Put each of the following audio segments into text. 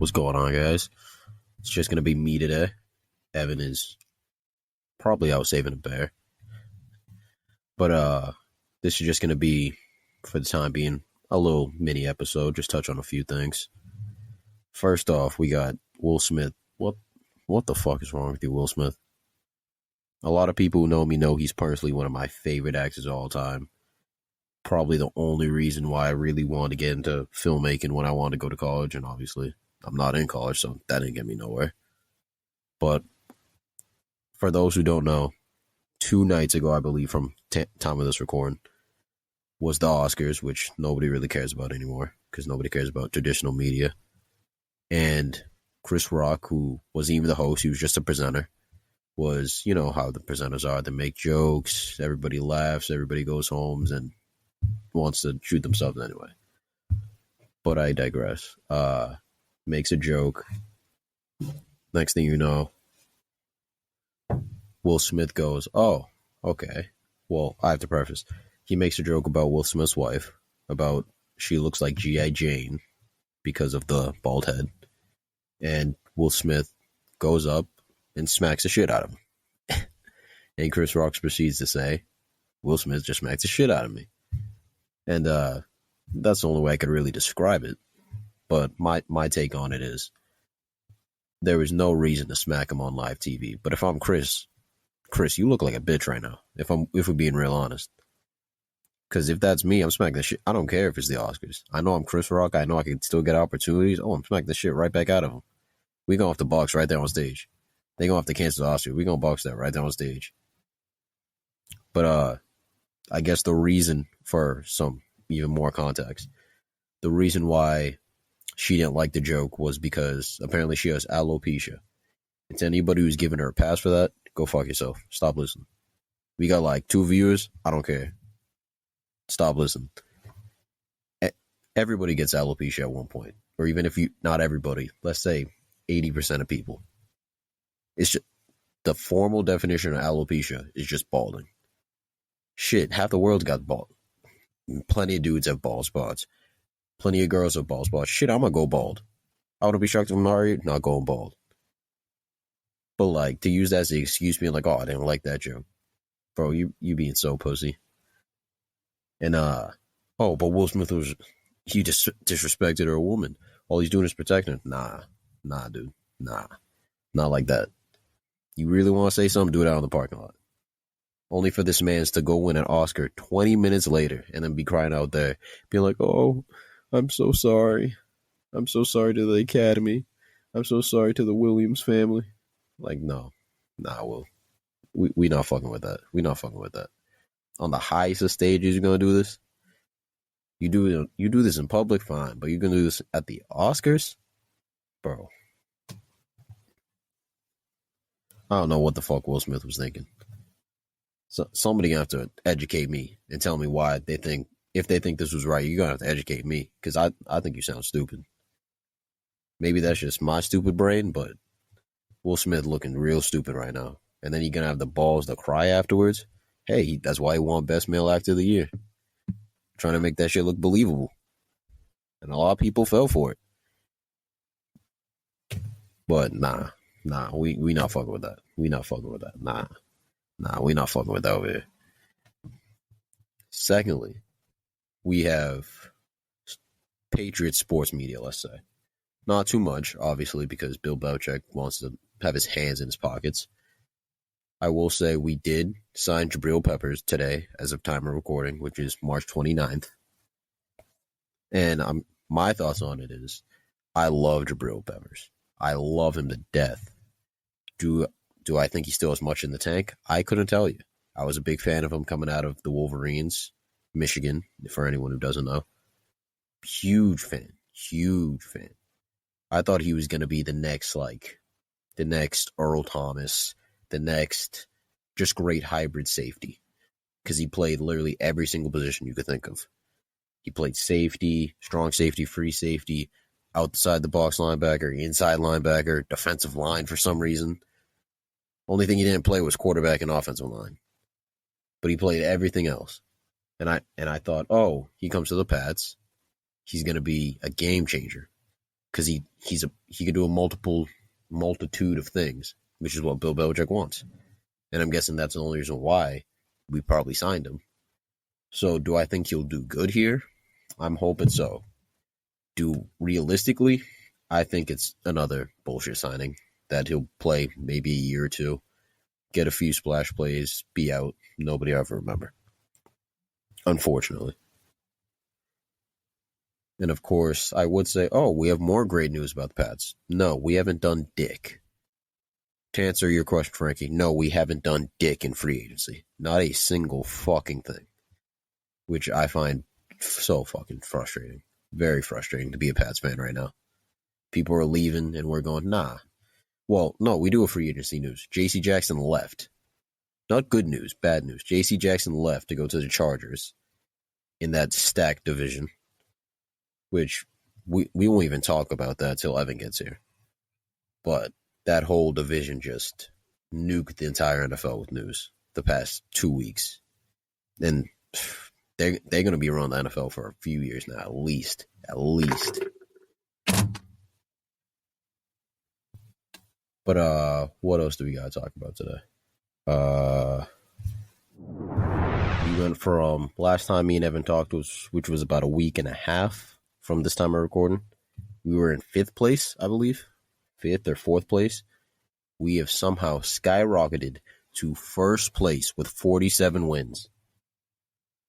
What's going on, guys? It's just gonna be me today. Evan is probably out saving a bear, but this is just gonna be, for the time being, a little mini episode. Just touch on a few things. First off, we got Will Smith. What the fuck is wrong with you, Will Smith? A lot of people who know me know he's personally one of my favorite actors of all time. Probably the only reason why I really wanted to get into filmmaking when I wanted to go to college, and obviously I'm not in college, so that didn't get me nowhere. But for those who don't know, 2 nights ago, I believe, from time of this recording, was the Oscars, which nobody really cares about anymore because nobody cares about traditional media. And Chris Rock, who wasn't even the host, he was just a presenter, was, you know how the presenters are. They make jokes, everybody laughs, everybody goes home and wants to shoot themselves anyway. But I digress. Makes a joke. Next thing you know, Will Smith goes, "Oh, okay. Well, I have to preface. He makes a joke about Will Smith's wife, about she looks like G.I. Jane because of the bald head. And Will Smith goes up and smacks the shit out of him. And Chris Rock proceeds to say, Will Smith just smacked the shit out of me. And that's the only way I could really describe it. But my take on it is, there is no reason to smack him on live TV. But if I'm Chris, you look like a bitch right now. If we're being real honest. Because if that's me, I'm smacking the shit. I don't care if it's the Oscars. I know I'm Chris Rock. I know I can still get opportunities. Oh, I'm smacking the shit right back out of him. We gonna have to box right there on stage. They gonna have to cancel the Oscars. We gonna box that right there on stage. But I guess the reason, for some even more context, the reason why she didn't like the joke was because apparently she has alopecia. And to anybody who's giving her a pass for that, go fuck yourself. Stop listening. We got like 2 viewers. I don't care. Stop listening. Everybody gets alopecia at one point. Or even if you, not everybody, let's say 80% of people. It's just, the formal definition of alopecia is just balding. Shit, half the world's got bald. Plenty of dudes have bald spots. Plenty of girls have bald spots. Shit, I'm gonna go bald. I wouldn't be shocked if I'm not going bald. But like, to use that as an excuse, being like, oh, I didn't like that joke. Bro, you being so pussy. And but Will Smith he just disrespected her woman. All he's doing is protecting her. Nah, dude. Nah. Not like that. You really want to say something, do it out in the parking lot. Only for this man to go win an Oscar 20 minutes later and then be crying out there, being like, oh, I'm so sorry. I'm so sorry to the Academy. I'm so sorry to the Williams family. Like, no. Nah, Will. We not fucking with that. We not fucking with that. On the highest of stages, you're gonna do this. You do this in public, fine, but you're gonna do this at the Oscars, bro. I don't know what the fuck Will Smith was thinking. So somebody gonna have to educate me and tell me why they think, if they think this was right, you're gonna have to educate me, because I think you sound stupid. Maybe that's just my stupid brain, but Will Smith looking real stupid right now, and then you're gonna have the balls to cry afterwards. Hey, that's why he won Best Male Actor of the Year. Trying to make that shit look believable. And a lot of people fell for it. But nah, we not fucking with that. We not fucking with that. Nah, we not fucking with that over here. Secondly, we have Patriot sports media, let's say. Not too much, obviously, because Bill Belichick wants to have his hands in his pockets. I will say we did sign Jabril Peppers today, as of time of recording, which is March 29th. And my thoughts on it is, I love Jabril Peppers. I love him to death. Do I think he still has much in the tank? I couldn't tell you. I was a big fan of him coming out of the Wolverines, Michigan, for anyone who doesn't know. Huge fan. I thought he was going to be the next Earl Thomas, the next just great hybrid safety, because he played literally every single position you could think of. He played safety, strong safety, free safety, outside the box linebacker, inside linebacker, defensive line for some reason. Only thing he didn't play was quarterback and offensive line, but he played everything else. And I thought, oh, he comes to the Pats, he's going to be a game changer. because he can do a multitude of things, which is what Bill Belichick wants. And I'm guessing that's the only reason why we probably signed him. So do I think he'll do good here? I'm hoping so. Realistically, I think it's another bullshit signing that he'll play maybe a year or two, get a few splash plays, be out. Nobody will ever remember. Unfortunately. And of course, I would say, oh, we have more great news about the Pats. No, we haven't done dick. To answer your question, Frankie, no, we haven't done dick in free agency. Not a single fucking thing. Which I find so fucking frustrating. Very frustrating to be a Pats fan right now. People are leaving and we're going, nah. Well, no, we do have free agency news. J.C. Jackson left. Not good news, bad news. J.C. Jackson left to go to the Chargers in that stacked division. Which we won't even talk about that till Evan gets here. But that whole division just nuked the entire NFL with news the past 2 weeks. And they're going to be around the NFL for a few years now, at least. But what else do we got to talk about today? We went from last time me and Evan talked, which was about a week and a half from this time of recording. We were in 5th place, I believe. 5th or 4th place. We have somehow skyrocketed to 1st place with 47 wins.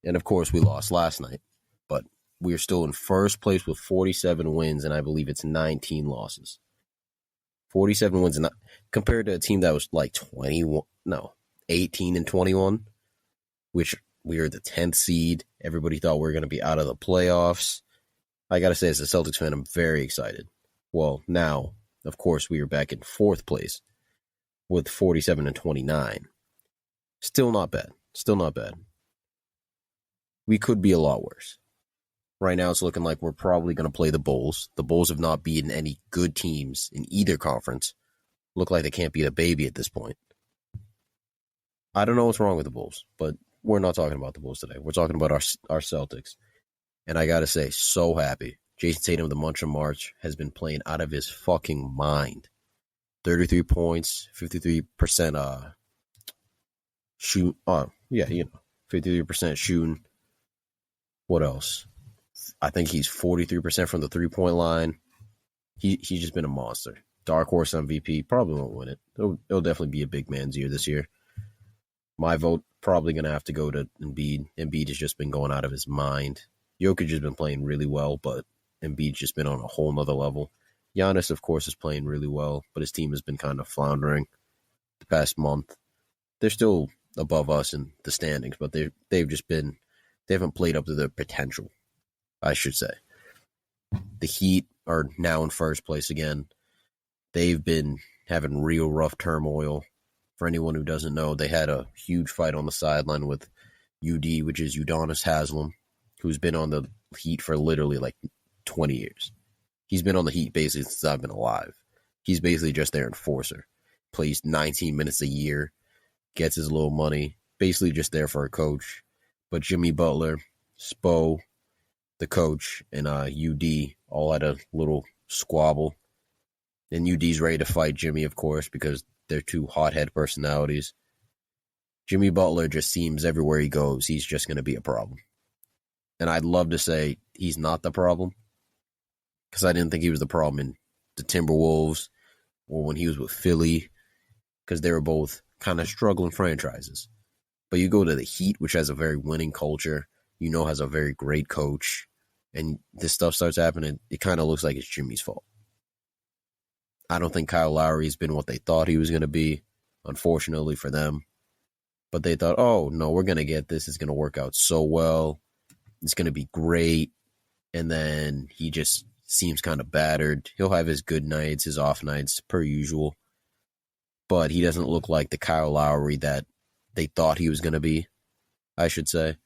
And of course, we lost last night. But we are still in 1st place with 47 wins, and I believe it's 19 losses. 47 wins, and compared to a team that was like 18 and 21, which we are the 10th seed. Everybody thought we were going to be out of the playoffs. I got to say, as a Celtics fan, I'm very excited. Well, now, of course, we are back in 4th place with 47 and 29. Still not bad. We could be a lot worse. Right now, it's looking like we're probably going to play the Bulls. The Bulls have not beaten any good teams in either conference. Look like they can't beat a baby at this point. I don't know what's wrong with the Bulls, but we're not talking about the Bulls today. We're talking about our Celtics. And I got to say, so happy. Jason Tatum, the Munch of March, has been playing out of his fucking mind. 33 points, 53% shoot. 53% shooting. What else? I think he's 43% from the 3-point line. He's just been a monster. Dark horse MVP, probably won't win it. It'll definitely be a big man's year this year. My vote probably going to have to go to Embiid. Embiid has just been going out of his mind. Jokic has been playing really well, but Embiid's just been on a whole nother level. Giannis, of course, is playing really well, but his team has been kind of floundering the past month. They're still above us in the standings, but they haven't played up to their potential, I should say. The Heat are now in 1st place again. They've been having real rough turmoil. For anyone who doesn't know, they had a huge fight on the sideline with UD, which is Udonis Haslem, who's been on the Heat for literally like 20 years. He's been on the Heat basically since I've been alive. He's basically just their enforcer. Plays 19 minutes a year, gets his little money, basically just there for a coach. But Jimmy Butler, Spo, the coach, and UD all had a little squabble. And UD's ready to fight Jimmy, of course, because they're two hothead personalities. Jimmy Butler just seems everywhere he goes, he's just going to be a problem. And I'd love to say he's not the problem, because I didn't think he was the problem in the Timberwolves or when he was with Philly, because they were both kind of struggling franchises. But you go to the Heat, which has a very winning culture, has a very great coach, and this stuff starts happening, it kind of looks like it's Jimmy's fault. I don't think Kyle Lowry's been what they thought he was going to be, unfortunately for them. But they thought, oh, no, we're going to get this. It's going to work out so well. It's going to be great. And then he just seems kind of battered. He'll have his good nights, his off nights, per usual. But he doesn't look like the Kyle Lowry that they thought he was going to be, I should say.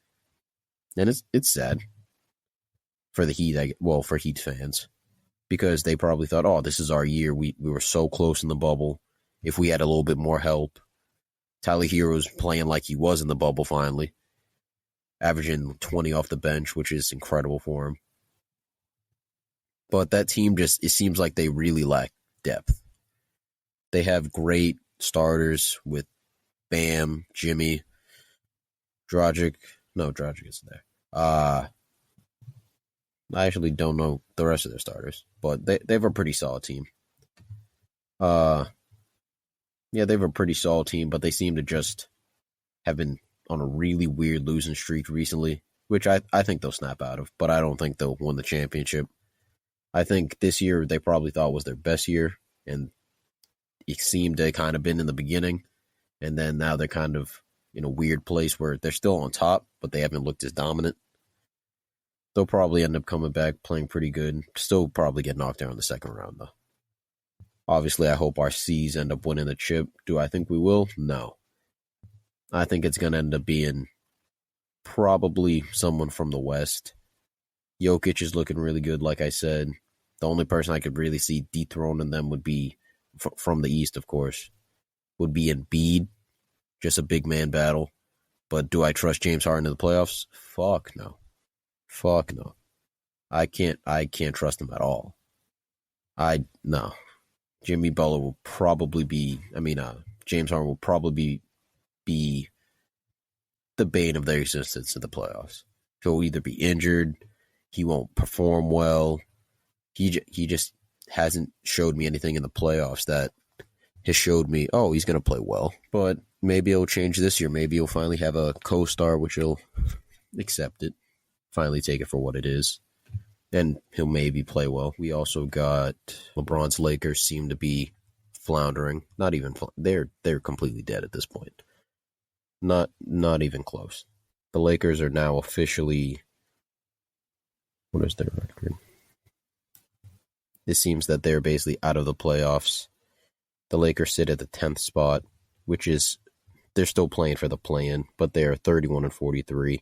And it's sad for the Heat, for Heat fans. Because they probably thought, oh, this is our year. We were so close in the bubble. If we had a little bit more help. Tyler Hero's playing like he was in the bubble finally. Averaging 20 off the bench, which is incredible for him. But that team it seems like they really lack depth. They have great starters with Bam, Jimmy, Dragic. No, Dragic isn't there. I actually don't know the rest of their starters, but they have a pretty solid team. Yeah, they have a pretty solid team, but they seem to just have been on a really weird losing streak recently, which I think they'll snap out of, but I don't think they'll win the championship. I think this year they probably thought was their best year, and it seemed to kind of been in the beginning, and then now they're kind of in a weird place where they're still on top, but they haven't looked as dominant. They'll probably end up coming back playing pretty good. Still probably get knocked out in the second round, though. Obviously, I hope our C's end up winning the chip. Do I think we will? No. I think it's going to end up being probably someone from the West. Jokic is looking really good, like I said. The only person I could really see dethroning them would be, from the East, of course, would be Embiid. Just a big man battle. But do I trust James Harden in the playoffs? Fuck no. Fuck no. I can't trust him at all. No. Jimmy Butler will probably be, James Harden will probably be the bane of their existence in the playoffs. He'll either be injured, he won't perform well. He just hasn't showed me anything in the playoffs that has showed me, oh, he's going to play well. But maybe it'll change this year. Maybe he'll finally have a co-star, which he'll accept it, finally take it for what it is. And he'll maybe play well. We also got LeBron's Lakers seem to be floundering. Not even they're completely dead at this point. Not even close. The Lakers are now officially, what is their record? It seems that they're basically out of the playoffs. The Lakers sit at the 10th spot, which is they're still playing for the play-in, but they're 31-43.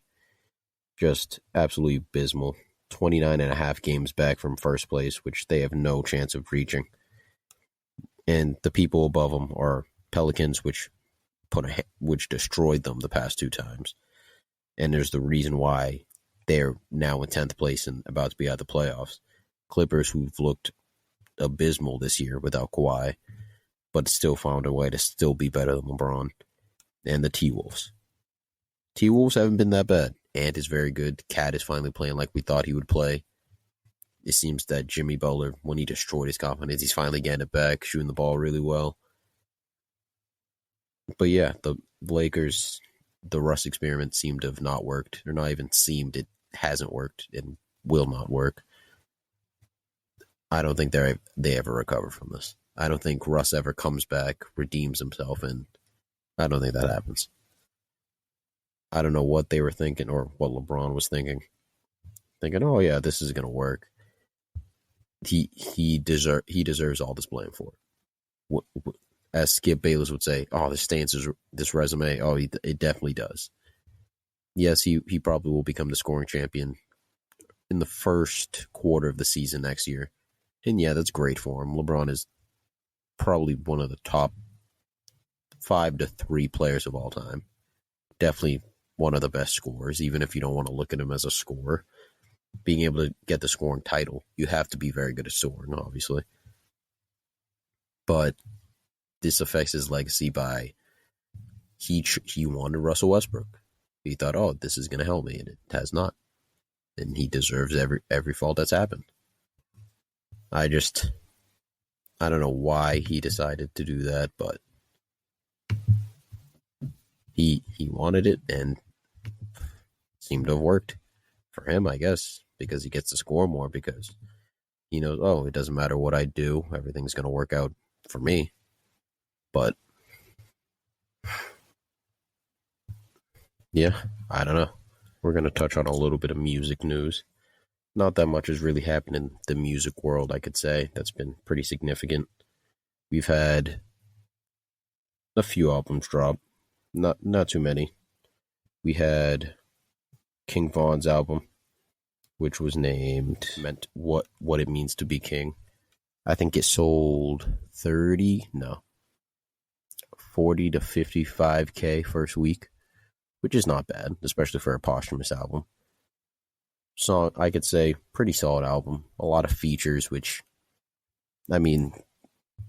Just absolutely abysmal. 29.5 games back from first place, which they have no chance of reaching. And the people above them are Pelicans, which destroyed them the past 2 times. And there's the reason why they're now in 10th place and about to be out of the playoffs. Clippers, who've looked abysmal this year without Kawhi, but still found a way to still be better than LeBron. And the T-Wolves. T-Wolves haven't been that bad. Ant is very good. Cat is finally playing like we thought he would play. It seems that Jimmy Butler, when he destroyed his confidence, he's finally getting it back, shooting the ball really well. But yeah, the Lakers, the Russ experiment seemed to have not worked. Or not even seemed, it hasn't worked and will not work. I don't think they ever recover from this. I don't think Russ ever comes back, redeems himself, and I don't think that happens. I don't know what they were thinking or what LeBron was thinking. Thinking, oh yeah, this is going to work. He deserves all this blame for it. As Skip Bayless would say, oh, this stains this resume. Oh, it definitely does. Yes, he probably will become the scoring champion in the first quarter of the season next year. And yeah, that's great for him. LeBron is probably one of the top 5 to 3 players of all time. Definitely one of the best scorers, even if you don't want to look at him as a scorer. Being able to get the scoring title, you have to be very good at scoring, obviously. But this affects his legacy by he wanted Russell Westbrook. He thought, oh, this is going to help me, and it has not. And he deserves every fault that's happened. I don't know why he decided to do that, but he wanted it, and seemed to have worked for him, I guess, because he gets to score more, because he knows, oh, it doesn't matter what I do, everything's going to work out for me. But yeah, I don't know. We're going to touch on a little bit of music news. Not that much has really happened in the music world, I could say. That's been pretty significant. We've had a few albums drop. Not too many. We had King Von's album, which was meant what it means to be king. I think it sold 40 to 55K first week, which is not bad, especially for a posthumous album. Song, I could say, pretty solid album. A lot of features, which, I mean,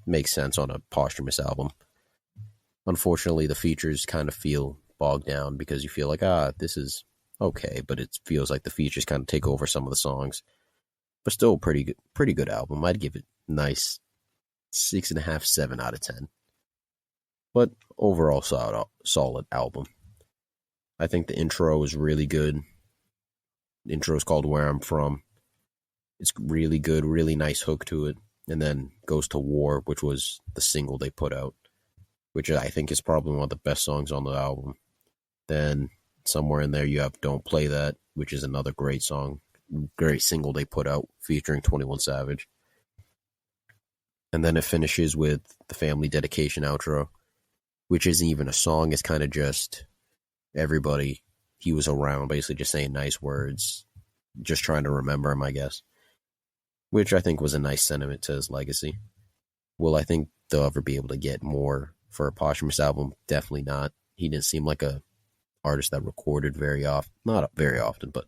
makes sense on a posthumous album. Unfortunately, the features kind of feel bogged down because you feel like, this is okay, but it feels like the features kind of take over some of the songs. But still, pretty good album. I'd give it nice 6.5, 7 out of 10. But overall, solid album. I think the intro is really good. The intro is called "Where I'm From." It's really good, really nice hook to it, and then goes to "War," which was the single they put out, which I think is probably one of the best songs on the album. Then somewhere in there you have "Don't Play That," which is another great song, great single they put out featuring 21 Savage. And then it finishes with the family dedication outro, which isn't even a song. It's kind of just everybody he was around, basically just saying nice words, just trying to remember him, I guess. Which I think was a nice sentiment to his legacy. Will I think they'll ever be able to get more for a posthumous album? Definitely not. He didn't seem like a artist that recorded very often. Not very often, but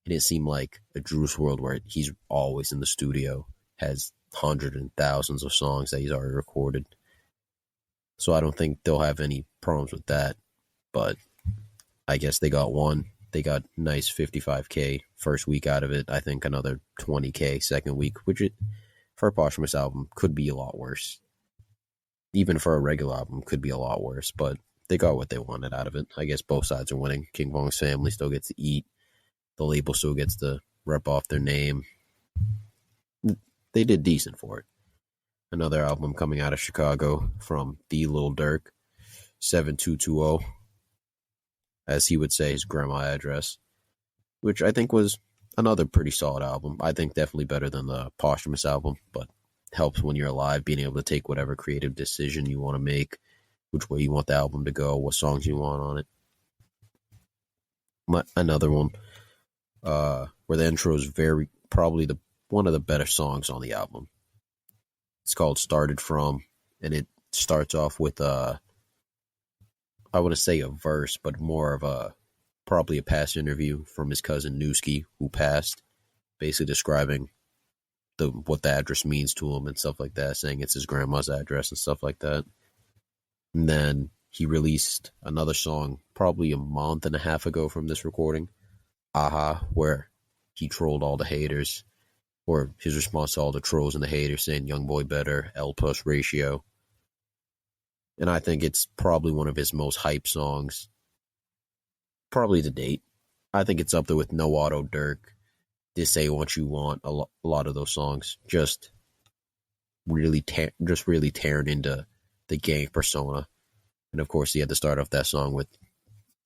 it didn't seem like a Juice World where he's always in the studio, has hundreds and thousands of songs that he's already recorded. So I don't think they'll have any problems with that. But I guess they got one. They got nice 55K first week out of it. I think another 20K second week, which for a posthumous album could be a lot worse. Even for a regular album could be a lot worse, but they got what they wanted out of it. I guess both sides are winning. King Kong's family still gets to eat. The label still gets to rep off their name. They did decent for it. Another album coming out of Chicago from the Lil Durk, 7220, as he would say his grandma address, which I think was another pretty solid album. I think definitely better than the posthumous album, but helps when you're alive, being able to take whatever creative decision you want to make, which way you want the album to go, what songs you want on it. Another one where the intro is probably one of the better songs on the album. It's called "Started From," and it starts off with I want to say a verse, but more of probably a past interview from his cousin Newski, who passed, basically describing what the address means to him and stuff like that, saying it's his grandma's address and stuff like that. And then he released another song probably a month and a half ago from this recording, "Aha," where he trolled all the haters, or his response to all the trolls and the haters, saying "Young Boy Better," L plus ratio. And I think it's probably one of his most hype songs, probably to date. I think it's up there with No Auto Dirk, This Ain't What You Want, a lot of those songs. Just really tearing into the gang persona. And of course, he had to start off that song with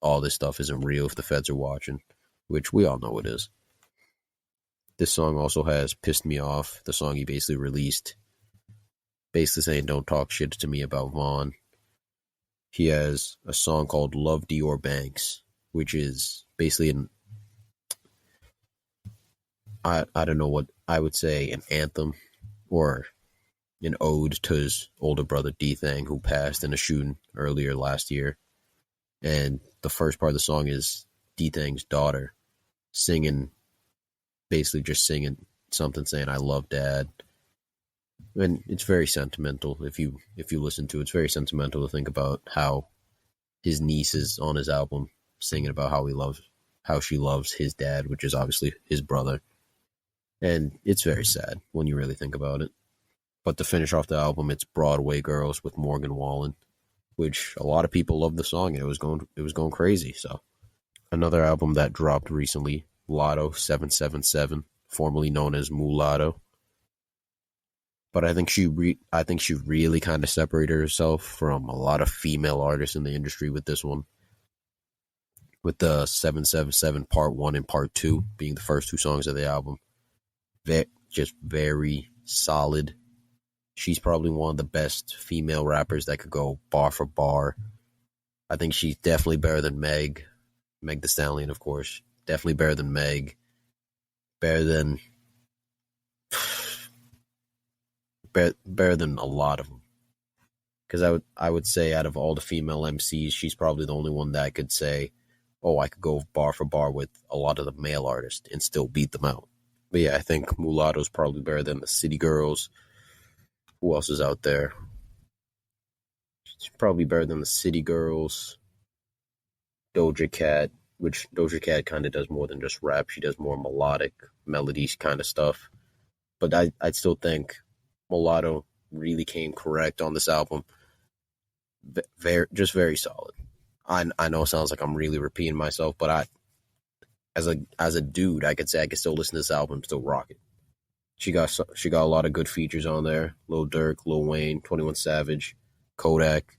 "All This Stuff Isn't Real If the Feds Are Watching," which we all know it is. This song also has "Pissed Me Off," the song he basically released, basically saying "Don't talk shit to me about Vaughn." He has a song called "Love Dior Banks," which is basically I don't know what I would say, an anthem or an ode to his older brother D-Thang, who passed in a shooting earlier last year. And the first part of the song is D-Thang's daughter singing, basically just singing something saying "I love Dad." And it's very sentimental. If you listen to it, it's very sentimental to think about how his niece is on his album singing about how she loves his dad, which is obviously his brother. And it's very sad when you really think about it. But to finish off the album, it's "Broadway Girls" with Morgan Wallen, which a lot of people loved the song, and it was going crazy. So another album that dropped recently, Latto 777, formerly known as Mulatto. But I think she really kind of separated herself from a lot of female artists in the industry with this one. With the 777 Part 1 and Part 2 being the first two songs of the album. Just very solid. She's probably one of the best female rappers that could go bar for bar. I think she's definitely better than Meg Thee Stallion, of course. Definitely better than Meg. Better than a lot of them. Because I would say out of all the female MCs, she's probably the only one that I could say, oh, I could go bar for bar with a lot of the male artists and still beat them out. But yeah, I think Mulatto's probably better than the City Girls. Who else is out there? It's probably better than the City Girls. Doja Cat, which Doja Cat kind of does more than just rap. She does more melodic melodies kind of stuff. But I'd still think Mulatto really came correct on this album. Just very solid. I know it sounds like I'm really repeating myself, but as a dude, I could say I could still listen to this album, still rock it. She got a lot of good features on there. Lil Durk, Lil Wayne, 21 Savage, Kodak,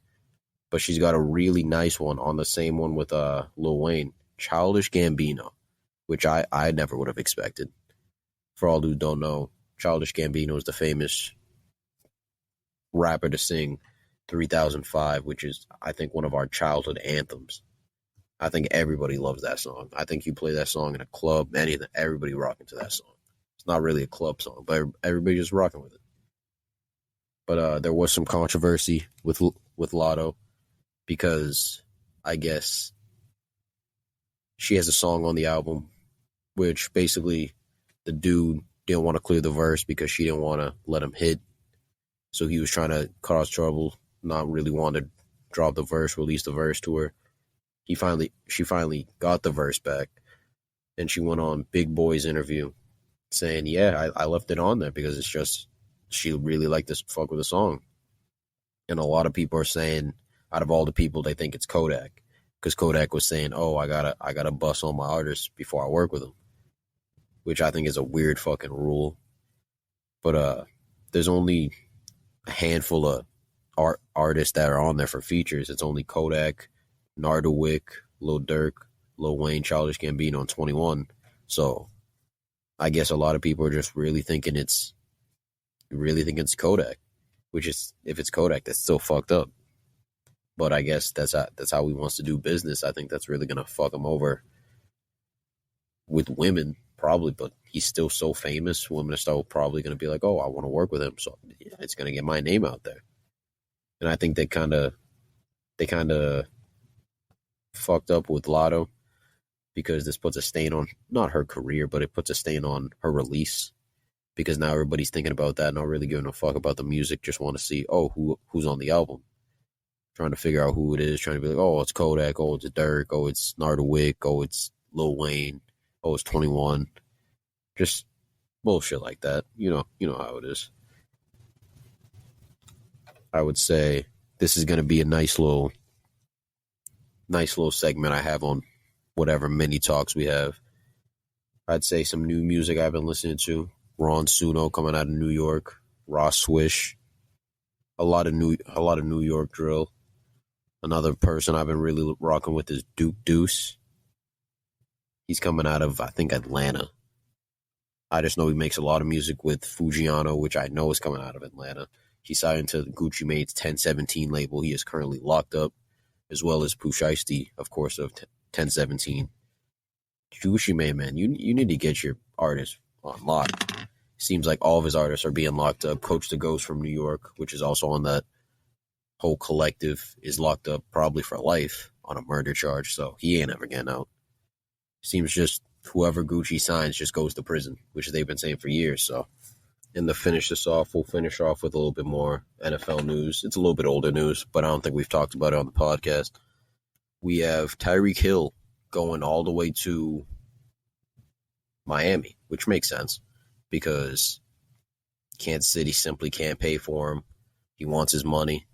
but she's got a really nice one on the same one with Lil Wayne, Childish Gambino, which I never would have expected. For all who don't know, Childish Gambino is the famous rapper to sing 3005, which is, I think, one of our childhood anthems. I think everybody loves that song. I think you play that song in a club, everybody rocking to that song. It's not really a club song, but everybody just rocking with it. But there was some controversy with Latto because I guess she has a song on the album which basically the dude didn't want to clear the verse because she didn't want to let him hit. So he was trying to cause trouble, not really want to drop the verse, release the verse to her. She finally got the verse back, and she went on Big Boy's interview saying, yeah, I left it on there because it's just, she really liked this fuck with the song. And a lot of people are saying, out of all the people, they think it's Kodak, because Kodak was saying, oh, I gotta bust on my artists before I work with them, which I think is a weird fucking rule. But there's only a handful of artists that are on there for features. It's only Kodak, Nardowick, Lil Durk, Lil Wayne, Childish Gambino, and 21. So I guess a lot of people are just really thinking it's Kodak, which is, if it's Kodak, that's still fucked up. But I guess that's how he wants to do business. I think that's really gonna fuck him over with women, probably. But he's still so famous. Women are still probably gonna be like, oh, I want to work with him, so yeah, it's gonna get my name out there. And I think they kind of fucked up with Latto because this puts a stain on not her career, but it puts a stain on her release. Because now everybody's thinking about that, not really giving a fuck about the music, just want to see, oh, who's on the album. Trying to figure out who it is, trying to be like, oh, it's Kodak, oh, it's Durk, oh, it's Nardowick, oh, it's Lil Wayne, oh, it's 21. Just bullshit like that. You know how it is. I would say this is going to be a nice little segment I have on whatever mini talks we have. I'd say some new music I've been listening to. Ron Suno coming out of New York. Ross Swish. A lot of New York drill. Another person I've been really rocking with is Duke Deuce. He's coming out of, I think, Atlanta. I just know he makes a lot of music with Fujiano, which I know is coming out of Atlanta. He signed to Gucci Mane's 1017 label. He is currently locked up, as well as Pooh Shiesty, of course, of 1017. Gucci Mane, man, you need to get your artists on lock. Seems like all of his artists are being locked up. Coach the Ghost from New York, which is also on that whole collective, is locked up probably for life on a murder charge, so he ain't ever getting out. Seems just whoever Gucci signs just goes to prison, which they've been saying for years. So, and to finish this off, we'll finish off with a little bit more NFL news. It's a little bit older news, but I don't think we've talked about it on the podcast. We have Tyreek Hill going all the way to Miami, which makes sense because Kansas City simply can't pay for him. He wants his money.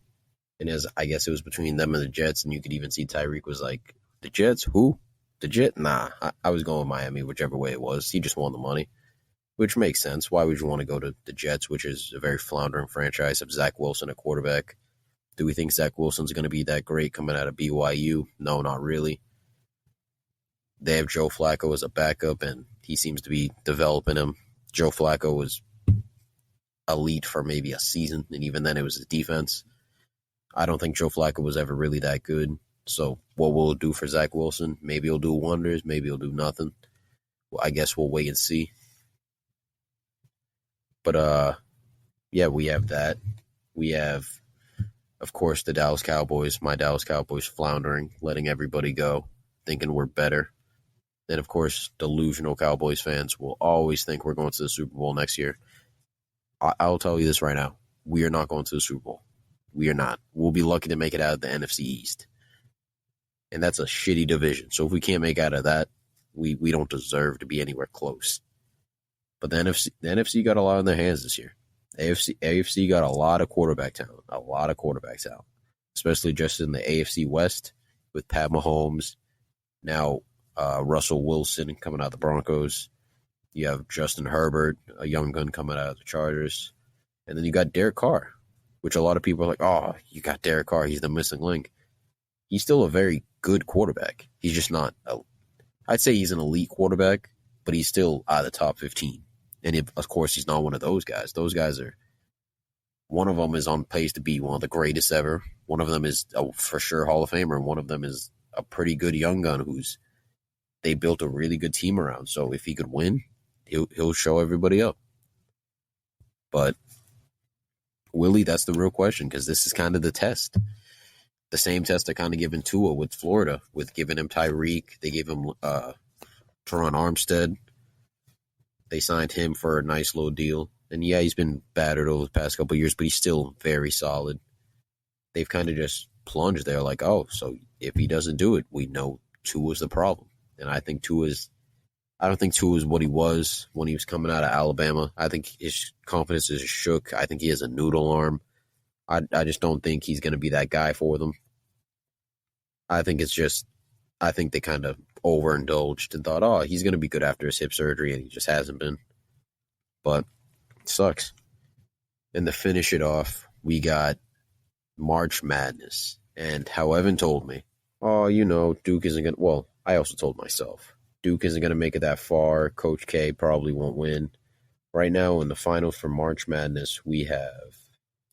And I guess it was between them and the Jets, and you could even see Tyreek was like, the Jets? Who? The Jet? Nah, I was going with Miami, whichever way it was. He just won the money, which makes sense. Why would you want to go to the Jets, which is a very floundering franchise of Zach Wilson at quarterback? Do we think Zach Wilson's going to be that great coming out of BYU? No, not really. They have Joe Flacco as a backup, and he seems to be developing him. Joe Flacco was elite for maybe a season, and even then it was his defense. I don't think Joe Flacco was ever really that good. So what will it do for Zach Wilson? Maybe he'll do wonders. Maybe he'll do nothing. Well, I guess we'll wait and see. But, yeah, we have that. We have, of course, the Dallas Cowboys. My Dallas Cowboys floundering, letting everybody go. thinking we're better. And of course, delusional Cowboys fans will always think we're going to the Super Bowl next year. I'll tell you this right now. We are not going to the Super Bowl. We are not. We'll be lucky to make it out of the NFC East. And that's a shitty division. So if we can't make out of that, we don't deserve to be anywhere close. But the NFC got a lot in their hands this year. AFC got a lot of quarterback talent. Especially just in the AFC West with Pat Mahomes. Now Russell Wilson coming out of the Broncos. You have Justin Herbert, a young gun coming out of the Chargers. And then you got Derek Carr, which a lot of people are like, oh, you got Derek Carr. He's the missing link. He's still a very good quarterback. He's just not I'd say he's an elite quarterback, but he's still out of the top 15. And of course, he's not one of those guys. Those guys are, one of them is on pace to be one of the greatest ever. One of them is a for sure Hall of Famer. And one of them is a pretty good young gun they built a really good team around. So if he could win, he'll show everybody up. But Willie, that's the real question, because this is kind of the test. The same test I kind of given Tua with Florida, with giving him Tyreek. They gave him Teron Armstead. They signed him for a nice little deal. And yeah, he's been battered over the past couple of years, but he's still very solid. They've kind of just plunged there like, oh, so if he doesn't do it, we know Tua's the problem. And I don't think Tua is what he was when he was coming out of Alabama. I think his confidence is shook. I think he has a noodle arm. I just don't think he's going to be that guy for them. I think they kind of overindulged and thought, oh, he's going to be good after his hip surgery, and he just hasn't been. But it sucks. And to finish it off, we got March Madness. And how Evan told me, oh, Duke isn't going to, well, I also told myself, Duke isn't going to make it that far. Coach K probably won't win. Right now in the finals for March Madness,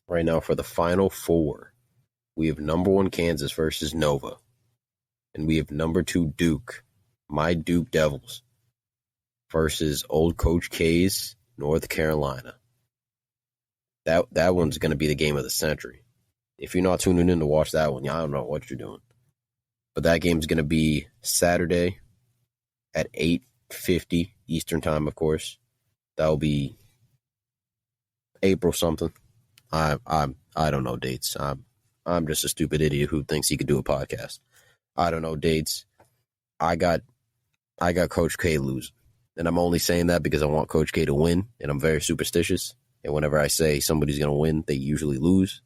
right now for the Final Four, we have number 1 Kansas versus Nova. And we have number 2 Duke, my Duke Devils, versus old Coach K's North Carolina. That one's going to be the game of the century. If you're not tuning in to watch that one, I don't know what you're doing. But that game's going to be Saturday at 8:50 Eastern Time, of course. That'll be April something. I don't know dates. I'm just a stupid idiot who thinks he could do a podcast. I don't know dates. I got Coach K losing. And I'm only saying that because I want Coach K to win, and I'm very superstitious. And whenever I say somebody's going to win, they usually lose.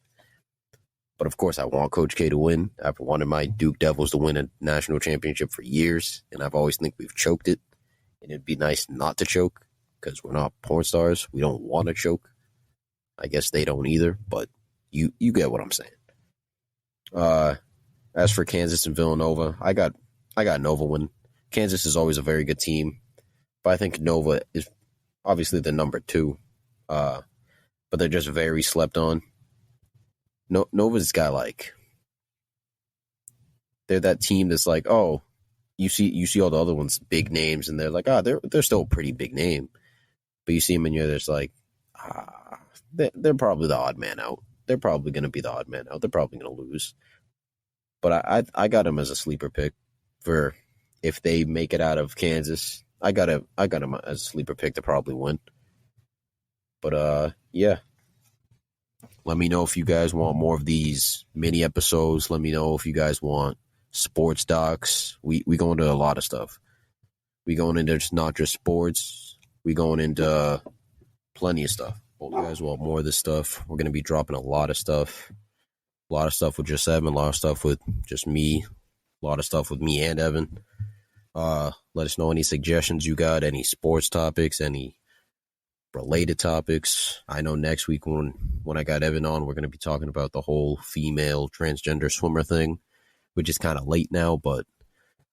But of course, I want Coach K to win. I've wanted my Duke Devils to win a national championship for years, and I've always think we've choked it. And it'd be nice not to choke, because we're not porn stars. We don't want to choke. I guess they don't either, but you get what I'm saying. As for Kansas and Villanova, I got Nova win. Kansas is always a very good team, but I think Nova is obviously the number 2. But they're just very slept on. Nova's got they're that team that's like, oh, you see all the other ones big names, and they're like, they're still a pretty big name, but you see them and you're just like, they're probably the odd man out. They're probably going to be the odd man out. They're probably going to lose. But I got them as a sleeper pick for if they make it out of Kansas. I got them as a sleeper pick to probably win. But yeah. Let me know if you guys want more of these mini episodes. Let me know if you guys want sports docs. We go into a lot of stuff. We going into not just sports. We going into plenty of stuff. Well, you guys want more of this stuff. We're going to be dropping a lot of stuff. A lot of stuff with just Evan. A lot of stuff with just me. A lot of stuff with me and Evan. Let us know any suggestions you got. Any sports topics. Any related topics. I know next week when I got Evan on, we're going to be talking about the whole female transgender swimmer thing, which is kind of late now, but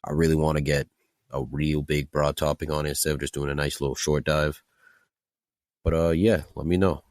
I really want to get a real big broad topic on it instead of just doing a nice little short dive. But yeah, let me know.